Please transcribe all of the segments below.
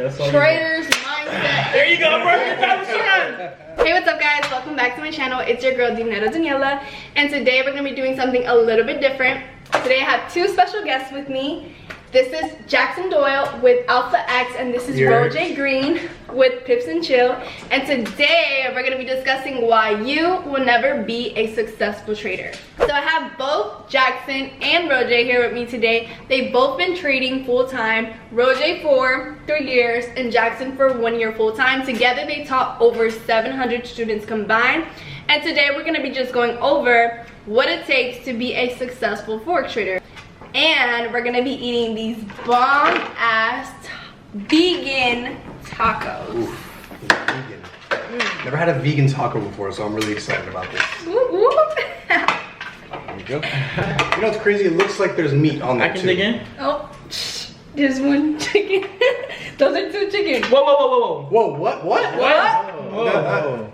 That's all Trader's mindset. There you go, bro. Hey, what's up guys? Welcome back to my channel. It's your girl Dinero Daniela, and today we're gonna be doing something a little bit different. Today I have two special guests with me. This is Jackson Doyle with Alpha X, and this is Roger Green with Pips and Chill. And today we're gonna be discussing why you will never be a successful trader. So I have both Jackson and Roger here with me today. They've both been trading full time. Roger for 3 years and Jackson for 1 year full time. Together they taught over 700 students combined. And today we're gonna be just going over what it takes to be a successful Forex trader. And we're gonna be eating these bomb ass vegan tacos. Ooh, vegan. Never had a vegan taco before, so I'm really excited about this. Woo, woo. There we go. You know what's crazy? It looks like there's meat on there I can too. dig in. Oh, there's one chicken. Those are two chickens. Whoa, whoa, whoa, whoa, whoa. Whoa, what? What? Whoa.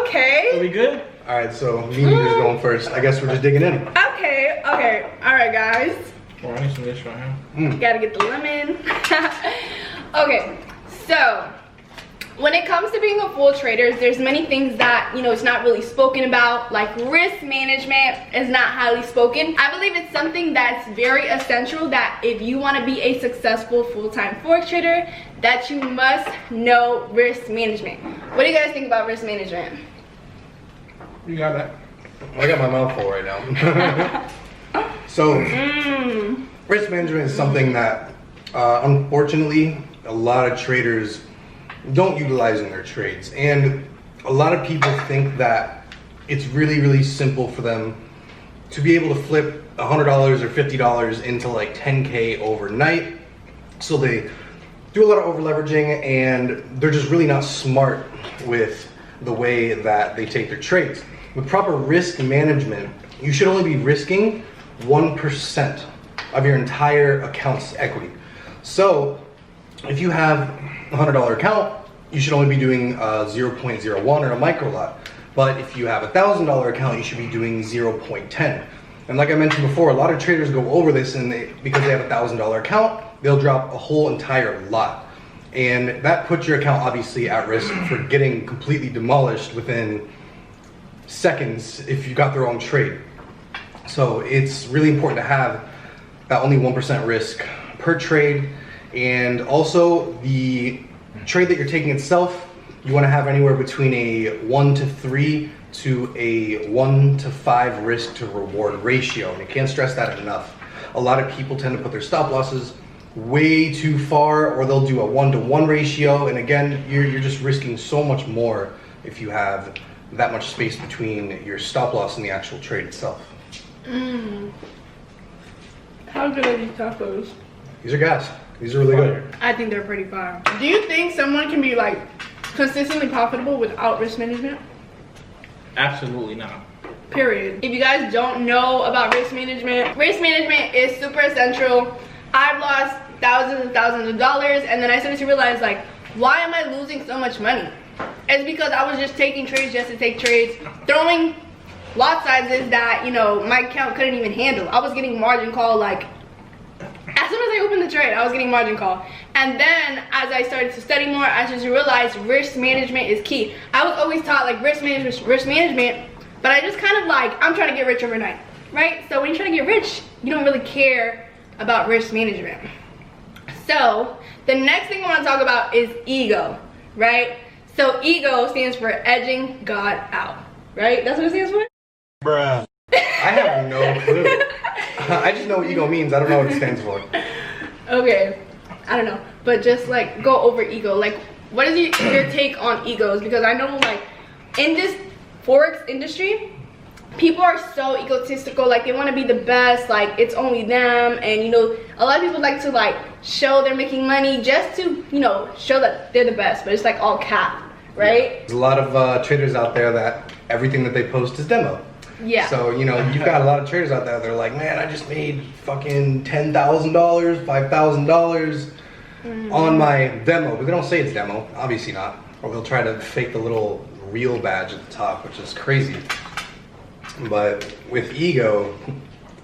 Okay. Are we good? All right, so me and you's going first. I guess we're just digging in. Okay. All right, guys. Oh, I need some of this right here. Gotta get the lemon. Okay, so when it comes to being a full trader, there's many things that, you know, it's not really spoken about. Like risk management is not highly spoken. I believe it's something that's very essential, that if you want to be a successful full-time Forex trader, that you must know risk management. What do you guys think about risk management? You got that. I got my mouth full right now. So, risk management is something that, unfortunately, a lot of traders don't utilize in their trades. And a lot of people think that it's really, really simple for them to be able to flip $100 or $50 into like 10K overnight. So they do a lot of over leveraging, and they're just really not smart with the way that they take their trades. With proper risk management, you should only be risking 1% of your entire account's equity. So if you have a $100 account, you should only be doing 0.01 or a micro lot. But if you have a $1,000 account, you should be doing 0.10. And like I mentioned before, a lot of traders go over this, and because they have a $1,000 account, they'll drop a whole entire lot. And that puts your account obviously at risk for getting completely demolished within seconds if you got the wrong trade. So it's really important to have that only 1% risk per trade. And also the trade that you're taking itself, you want to have anywhere between a 1 to 3 to a 1 to 5 risk to reward ratio. And I can't stress that enough. A lot of people tend to put their stop losses way too far, or they'll do a 1 to 1 ratio. And again, you're just risking so much more if you have that much space between your stop loss and the actual trade itself. How good are these tacos? These are gas. These are really good. I think they're pretty fire. Do you think someone can be like consistently profitable without risk management? Absolutely not. Period. If you guys don't know about risk management is super essential. I've lost thousands and thousands of dollars, and then I started to realize, like, why am I losing so much money? It's because I was just taking trades just to take trades, throwing lot sizes that, you know, my account couldn't even handle. I was getting margin call, like, as soon as I opened the trade, I was getting margin call. And then as I started to study more, I started to realize risk management is key. I was always taught like risk management, but I just kind of like, I'm trying to get rich overnight, right? So when you're trying to get rich, you don't really care about risk management. So the next thing I want to talk about is ego, right? So ego stands for edging God out, right? That's what it stands for? Bruh. I have no clue. I just know what ego means. I don't know what it stands for. Okay, I don't know, but just like go over ego. Like, what is your take on egos? Because I know, like, in this Forex industry, people are so egotistical. Like, they want to be the best. Like, it's only them. And you know, a lot of people like to like show they're making money just to, you know, show that they're the best. But it's like all cap, right? There's a lot of traders out there that everything that they post is demo. Yeah. So, you know, you've got a lot of traders out there that are like, man, I just made fucking $10,000, $5,000 on my demo. But they don't say it's demo, obviously not. Or they'll try to fake the little real badge at the top, which is crazy. But with ego,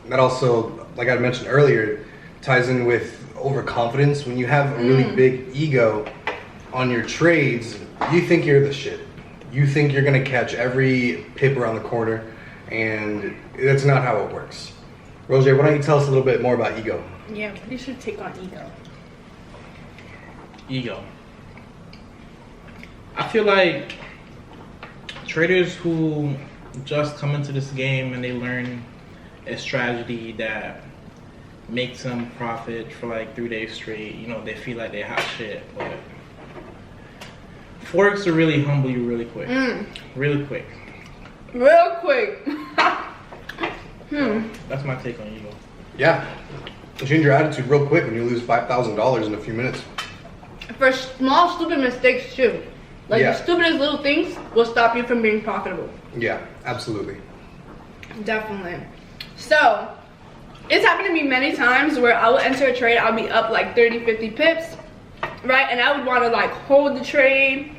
that also, like I mentioned earlier, ties in with overconfidence, when you have a really big ego on your trades, you think you're the shit. You think you're gonna catch every pip around the corner, and that's not how it works. Roger, why don't you tell us a little bit more about ego? Yeah, what do you should take on ego? Ego. I feel like traders who just come into this game and they learn a strategy that makes them profit for like 3 days straight, you know, they feel like they hot shit. But Forex will really humble you really quick. Really quick. Real quick. That's my take on ego. Yeah. Change your attitude real quick when you lose $5,000 in a few minutes. For small, stupid mistakes too. Like Yeah. the stupidest little things will stop you from being profitable. Yeah, absolutely. Definitely. So, it's happened to me many times where I will enter a trade, I'll be up like 30, 50 pips, right? And I would want to like hold the trade.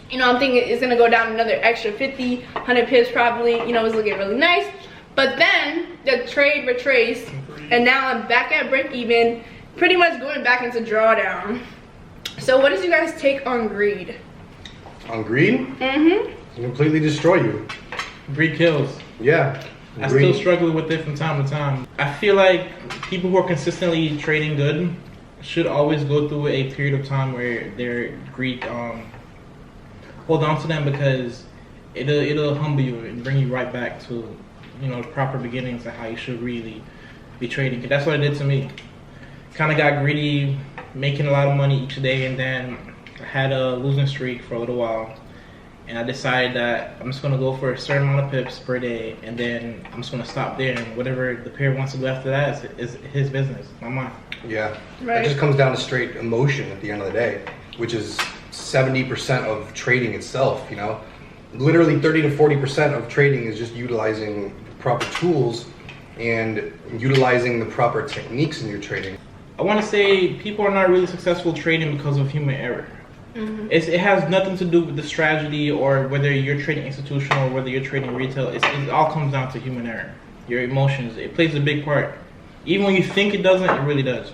You know, I'm thinking it's going to go down another extra 50, 100 pips probably. You know, it's looking really nice. But then the trade retraced, and now I'm back at break even, pretty much going back into drawdown. So what does you guys take on greed? On greed? It'll completely destroy you. Greed kills. Yeah. I Greed. still struggle with it from time to time. I feel like people who are consistently trading good should always go through a period of time where their greed hold on to them, because it'll humble you and bring you right back to, you know, the proper beginnings of how you should really be trading. 'Cause that's what it did to me. Kind of got greedy, making a lot of money each day, and then I had a losing streak for a little while. And I decided that I'm just going to go for a certain amount of pips per day, and then I'm just going to stop there, and whatever the player wants to do after that is his business, not mine. Yeah. Right. It just comes down to straight emotion at the end of the day, which is 70% of trading itself, you know? Literally 30 to 40% of trading is just utilizing proper tools and utilizing the proper techniques in your trading. I want to say people are not really successful trading because of human error. It has nothing to do with the strategy or whether you're trading institutional or whether you're trading retail. It all comes down to human error. Your emotions, it plays a big part. Even when you think it doesn't, it really does.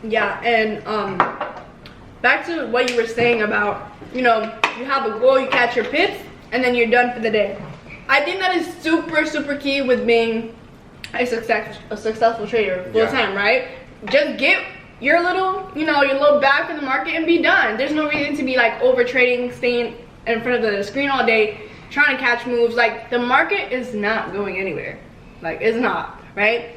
Yeah, and back to what you were saying about, you know, you have a goal, you catch your pips, and then you're done for the day. I think that is super, super key with being a successful trader full time, right? Just get your little, you know, your little bag in the market and be done. There's no reason to be like over trading, staying in front of the screen all day, trying to catch moves. Like, the market is not going anywhere. Like, it's not, right?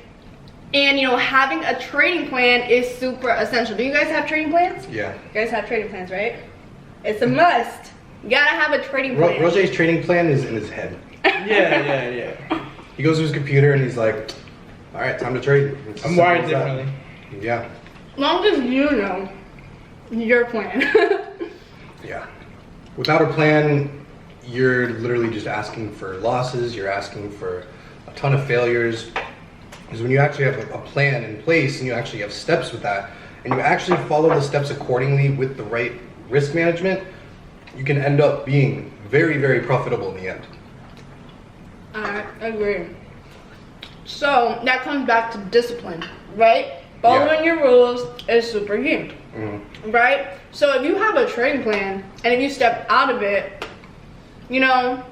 And, you know, having a trading plan is super essential. Do you guys have trading plans? Yeah. You guys have trading plans, right? It's a must. You gotta have a trading plan. Roger's trading plan is in his head. Yeah. He goes to his computer and he's like, all right, time to trade. It's as I'm simple wired as that. differently. Yeah. As long as you know your plan. Yeah. Without a plan, you're literally just asking for losses. You're asking for a ton of failures. Because when you actually have a plan in place and you actually have steps with that, and you actually follow the steps accordingly with the right risk management, you can end up being very, very profitable in the end. I agree. So that comes back to discipline, right? Following your rules is super key, right? So if you have a trading plan and if you step out of it, you know,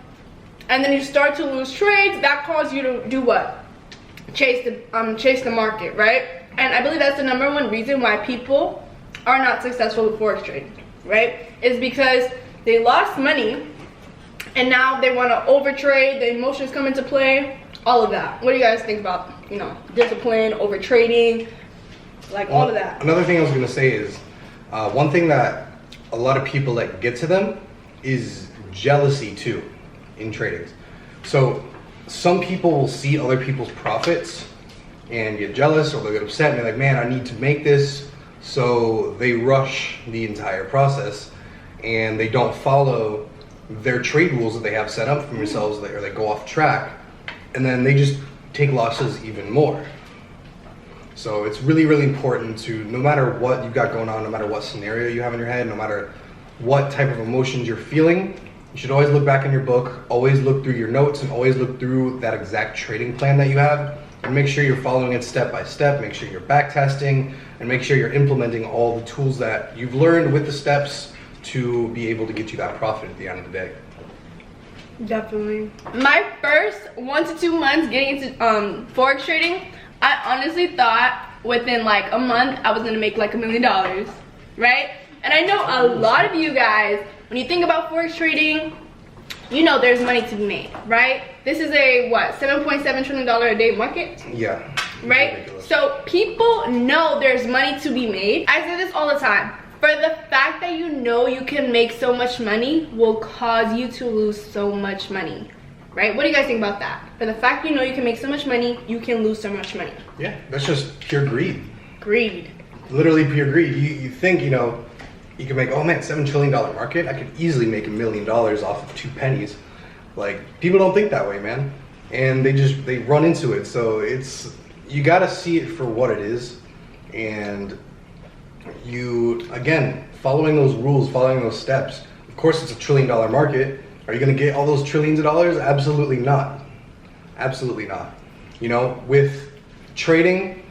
and then you start to lose trades, that causes you to do what? Chase the market, right? And I believe that's the number one reason why people are not successful with Forex trading, right? Is because they lost money and now they want to overtrade, the emotions come into play, all of that. What do you guys think about, you know, discipline, over trading, like all of that? Another thing I was going to say is, one thing that a lot of people let get to them is jealousy too in tradings. So some people will see other people's profits and get jealous, or they'll get upset and they're like, man, I need to make this. So they rush the entire process and they don't follow their trade rules that they have set up for themselves, or they go off track, and then they just take losses even more. So it's really, really important to, no matter what you've got going on, no matter what scenario you have in your head, no matter what type of emotions you're feeling, you should always look back in your book, always look through your notes, and always look through that exact trading plan that you have, and make sure you're following it step by step. Make sure you're back testing, and make sure you're implementing all the tools that you've learned with the steps to be able to get you that profit at the end of the day. Definitely. My first 1 to 2 months getting into Forex trading, I honestly thought within like a month I was gonna make like $1 million, right? And I know a lot of you guys, when you think about Forex trading, you know there's money to be made, right? This is a, what, $7.7 trillion a day market? Yeah. Right? Ridiculous. So people know there's money to be made. I say this all the time. For the fact that you know you can make so much money will cause you to lose so much money, right? What do you guys think about that? For the fact you know you can make so much money, you can lose so much money. Yeah, that's just pure greed. Greed. Literally pure greed. You think, you know, you can make, oh man, $7 trillion market, I could easily make $1 million off of 2 pennies. Like, people don't think that way, man. And they run into it. So you gotta see it for what it is. And you, again, following those rules, following those steps. Of course it's a $1 trillion market. Are you gonna get all those trillions of dollars? Absolutely not. Absolutely not. You know, with trading,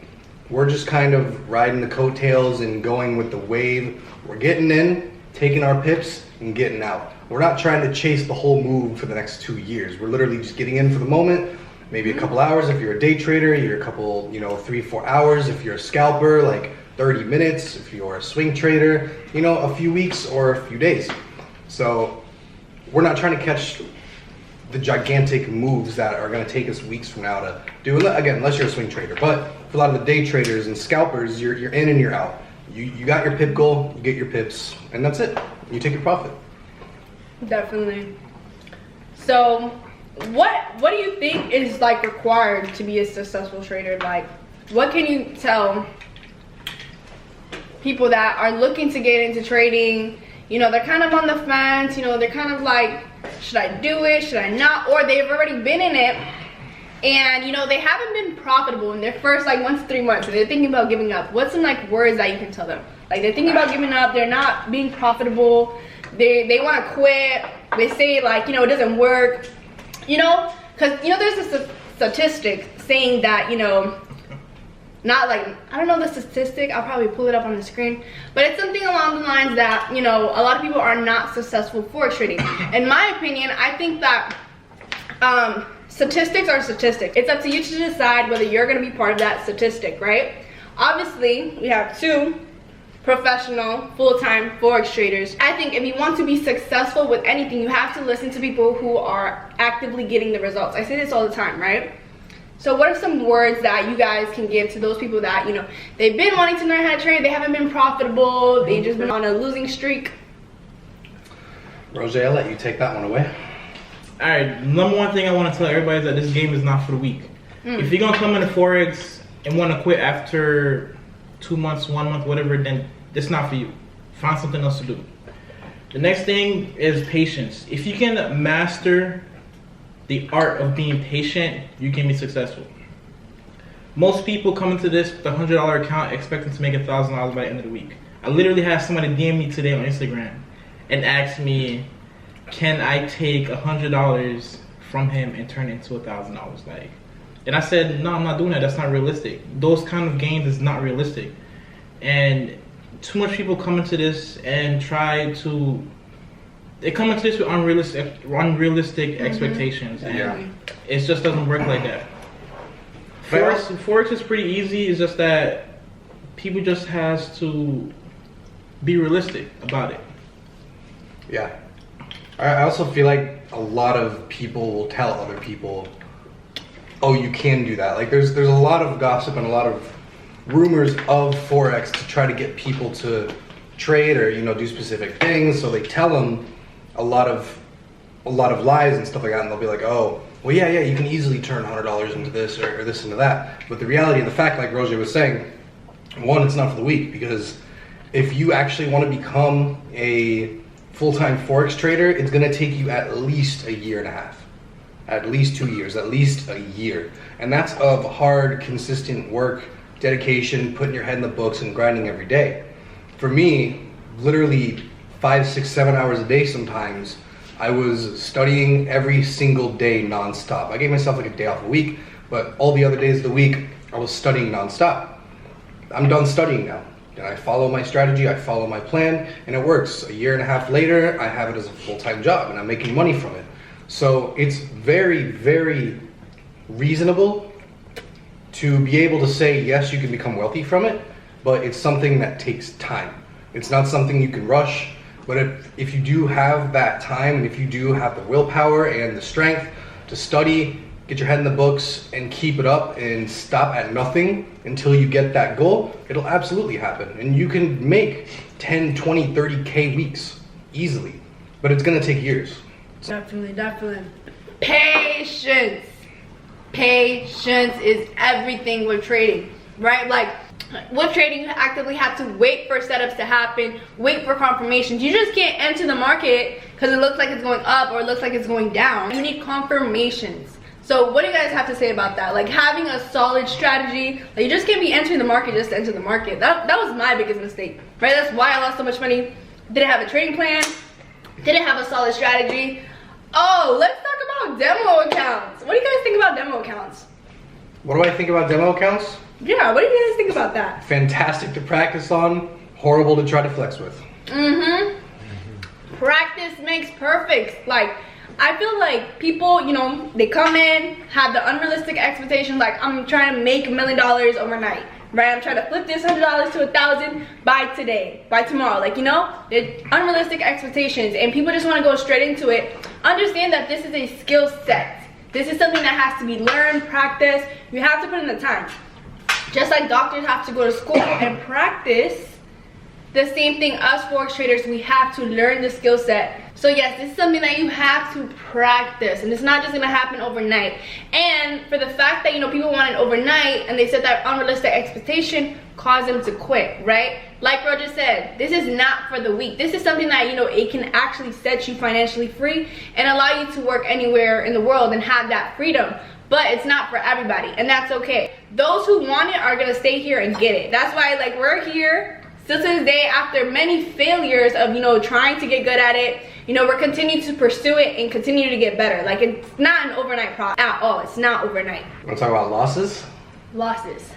we're just kind of riding the coattails and going with the wave. We're getting in, taking our pips, and getting out. We're not trying to chase the whole move for the next 2 years. We're literally just getting in for the moment, maybe a couple hours if you're a day trader, you're a couple, 3-4 hours if you're a scalper, like 30 minutes if you're a swing trader, a few weeks or a few days. So we're not trying to catch the gigantic moves that are going to take us weeks from now to do, again, unless you're a swing trader. But for a lot of the day traders and scalpers, you're in and you're out. You got your pip goal, you get your pips, and that's it. You take your profit. Definitely. So what do you think is like required to be a successful trader? Like, what can you tell people that are looking to get into trading? They're kind of on the fence, they're kind of like, should I do it, should I not? Or they've already been in it and they haven't been profitable in their first like 1 to 3 months, and they're thinking about giving up. What's some like words that you can tell them? Like, they're thinking about giving up, they're not being profitable, they want to quit, they say like, it doesn't work, because there's a statistic saying that, not like, I don't know the statistic, I'll probably pull it up on the screen, but it's something along the lines that, a lot of people are not successful Forex trading. In my opinion, I think that statistics are statistics. It's up to you to decide whether you're going to be part of that statistic, right? Obviously, we have 2 professional, full-time Forex traders. I think if you want to be successful with anything, you have to listen to people who are actively getting the results. I say this all the time, right? So what are some words that you guys can give to those people that, they've been wanting to learn how to trade, they haven't been profitable, they've just been on a losing streak? Roger, I'll let you take that one away. Alright, number one thing I want to tell everybody is that this game is not for the weak. If you're going to come into Forex and want to quit after 2 months, 1 month, whatever, then it's not for you. Find something else to do. The next thing is patience. If you can master the art of being patient, you can be successful. Most people come into this with a $100 account expecting to make $1,000 by the end of the week. I literally had somebody DM me today on Instagram and ask me, can I take $100 from him and turn it into $1,000? Like, and I said, no, I'm not doing that. That's not realistic. Those kind of gains is not realistic. And too much people come into this and they come into this with unrealistic expectations, and it just doesn't work like that. Forex is pretty easy. It's just that people just has to be realistic about it. Yeah. I also feel like a lot of people will tell other people, oh, you can do that. Like, there's a lot of gossip and a lot of rumors of Forex to try to get people to trade or do specific things. So they tell them a lot of lies and stuff like that, and they'll be like, oh, well, yeah, you can easily turn $100 into this or this into that. But the reality of the fact, like Roger was saying, one, it's not for the weak, because if you actually want to become a full-time Forex trader, it's going to take you at least 1.5 years, at least 2 years, at least a year. And that's of hard, consistent work, dedication, putting your head in the books and grinding every day. For me, literally 5, 6, 7 hours a day sometimes, I was studying every single day nonstop. I gave myself like a day off a week, But all the other days of the week, I was studying nonstop. I'm done studying now. And I follow my strategy, I follow my plan, and it works. A year and a half later, I have it as a full-time job, and I'm making money from it. So it's very, very reasonable to be able to say, yes, you can become wealthy from it, but it's something that takes time. It's not something you can rush, but if you do have that time, and if you do have the willpower and the strength to study, get your head in the books, and keep it up and stop at nothing until you get that goal, it'll absolutely happen. And you can make 10, 20, 30K weeks easily, but it's gonna take years. Definitely, definitely. Patience. Patience is everything with trading, right? Like, with trading, you actively have to wait for setups to happen, wait for confirmations. You just can't enter the market because it looks like it's going up or it looks like it's going down. You need confirmations. So what do you guys have to say about that? Like, having a solid strategy, like, you just can't be entering the market just to enter the market. That was my biggest mistake, right? That's why I lost so much money. Didn't have a trading plan, didn't have a solid strategy. Oh, let's talk about demo accounts. What do you guys think about demo accounts? What do I think about demo accounts? Yeah, what do you guys think about that? Fantastic to practice on, horrible to try to flex with. Practice makes perfect. Like, I feel like people, you know, they come in, have the unrealistic expectations, like, I'm trying to make $1 million overnight, right? I'm trying to flip this $100 to $1,000 by today, by tomorrow. Like, you know, it's unrealistic expectations, and people just want to go straight into it. Understand that this is a skill set. This is something that has to be learned, practiced. You have to put in the time. Just like doctors have to go to school and practice, the same thing, us Forex traders, we have to learn the skill set. So yes, this is something that you have to practice, and it's not just gonna happen overnight. And for the fact that, you know, people want it overnight and they set that unrealistic expectation, cause them to quit, right? Like bro just said, this is not for the weak. This is something that, you know, it can actually set you financially free and allow you to work anywhere in the world and have that freedom. But it's not for everybody, and that's okay. Those who want it are gonna stay here and get it. That's why, like, we're here still to this day after many failures of, you know, trying to get good at it. You know, we're continuing to pursue it and continue to get better. Like, it's not an overnight process at all. It's not overnight. Want to talk about losses? Losses.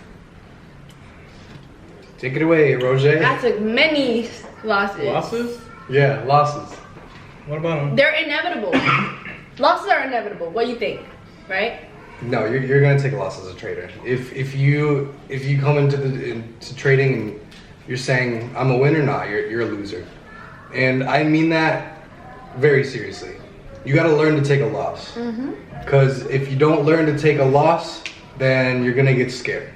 Take it away, Roger. I took many losses. Losses? Yeah, losses. What about them? They're inevitable. Losses are inevitable. What do you think, right? No, you're gonna take a loss as a trader. If you come into trading and you're saying I'm a winner, nah, you're a loser. And I mean that very seriously. You got to learn to take a loss. Because if you don't learn to take a loss, then you're gonna get scared.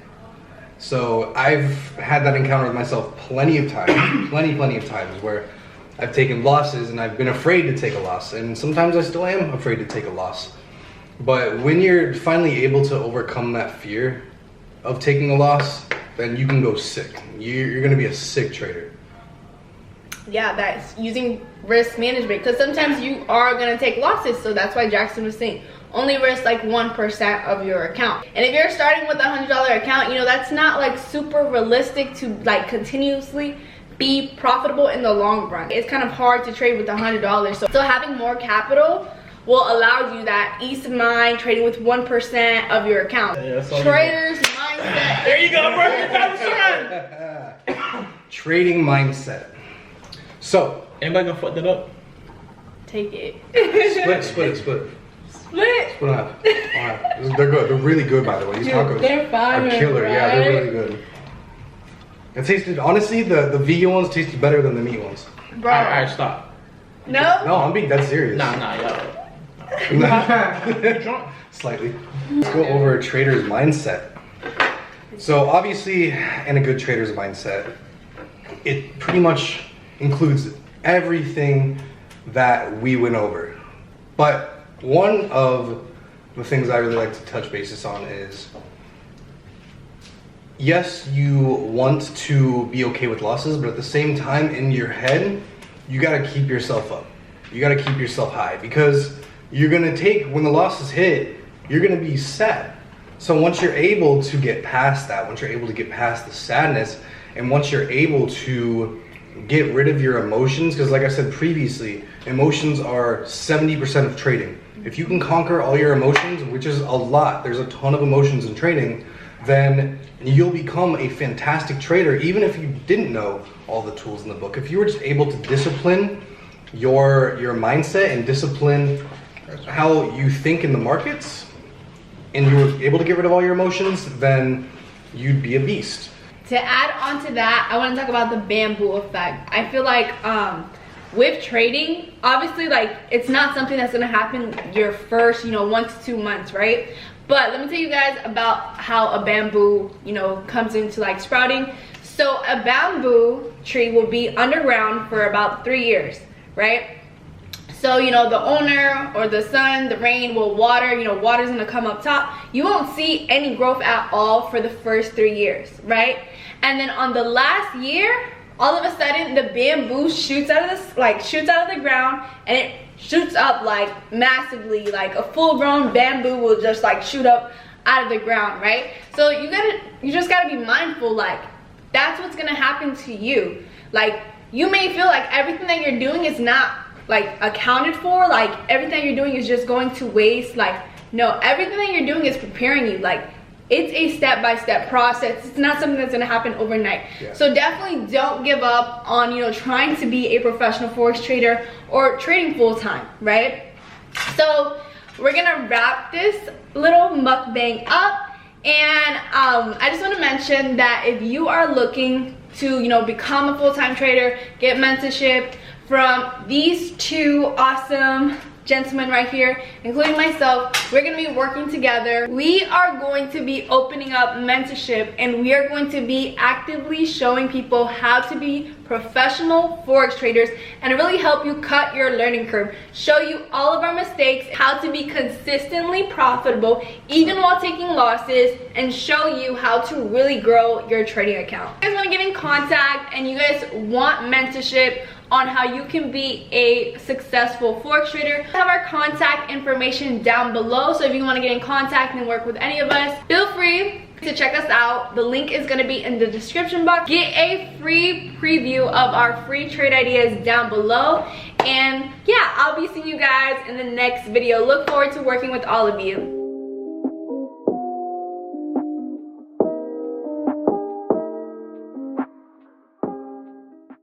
So I've had that encounter with myself plenty of times, plenty of times, where I've taken losses and I've been afraid to take a loss, and sometimes I still am afraid to take a loss. But when you're finally able to overcome that fear of taking a loss, then you can go sick. You're gonna be a sick trader. Yeah, that's using risk management, because sometimes you are gonna take losses. So that's why Jackson was saying only risk like 1% of your account. And if you're starting with a $100 account, you know, that's not like super realistic to like continuously be profitable in the long run. It's kind of hard to trade with $100. So having more capital will allow you that ease of mind trading with 1% of your account. Yeah, Traders mindset. There you go, bro. Trading mindset. So, Anybody gonna fuck that up? Take it. split. Split. Split up. Alright. They're good. They're really good, by the way. These tacos They're fire, are killer. right? Yeah, they're really good. It tasted, honestly, the vegan ones tasted better than the meat ones. Bro. Alright, stop. No? No, I'm being dead serious. Nah, yo. Slightly. Let's go over a trader's mindset. So obviously, in a good trader's mindset, it pretty much includes everything that we went over. But one of the things I really like to touch basis on is, yes, you want to be okay with losses, but at the same time, in your head, you gotta keep yourself up. You gotta keep yourself high, because you're gonna take, when the losses hit, you're gonna be sad. So once you're able to get past that, once you're able to get past the sadness, and once you're able to get rid of your emotions, because like I said previously, emotions are 70% of trading. If you can conquer all your emotions, which is a lot, there's a ton of emotions in trading, then you'll become a fantastic trader, even if you didn't know all the tools in the book. If you were just able to discipline your mindset and discipline how you think in the markets, and you were able to get rid of all your emotions, then you'd be a beast. To add on to that, I want to talk about the bamboo effect. I feel like with trading, obviously, like, it's not something that's going to happen your first, 1 to 2 months, right? But let me tell you guys about how a bamboo, comes into like sprouting. So a bamboo tree will be underground for about 3 years, right? So, the owner or the sun, the rain will water, water's gonna come up top. You won't see any growth at all for the first 3 years, right? And then on the last year, all of a sudden the bamboo shoots out of the ground, and it shoots up like massively. Like a full-grown bamboo will just like shoot up out of the ground, right? So you just gotta be mindful, like, that's what's gonna happen to you. Like, you may feel like everything that you're doing is not like accounted for, like everything you're doing is just going to waste. Like, no, everything that you're doing is preparing you. Like, it's a step-by-step process. It's not something that's gonna happen overnight. Yeah. So definitely don't give up on trying to be a professional forex trader or trading full-time, right? So we're gonna wrap this little mukbang up, and I just want to mention that if you are looking to become a full-time trader, get mentorship from these two awesome gentlemen right here, including myself, we're going to be working together. We are going to be opening up mentorship, and we are going to be actively showing people how to be professional forex traders and really help you cut your learning curve, show you all of our mistakes, how to be consistently profitable even while taking losses, and show you how to really grow your trading account. If you guys want to get in contact and you guys want mentorship on how you can be a successful forex trader, we have our contact information down below. So if you want to get in contact and work with any of us, feel free to check us out. The link is going to be in the description box. Get a free preview of our free trade ideas down below. And yeah, I'll be seeing you guys in the next video. Look forward to working with all of you.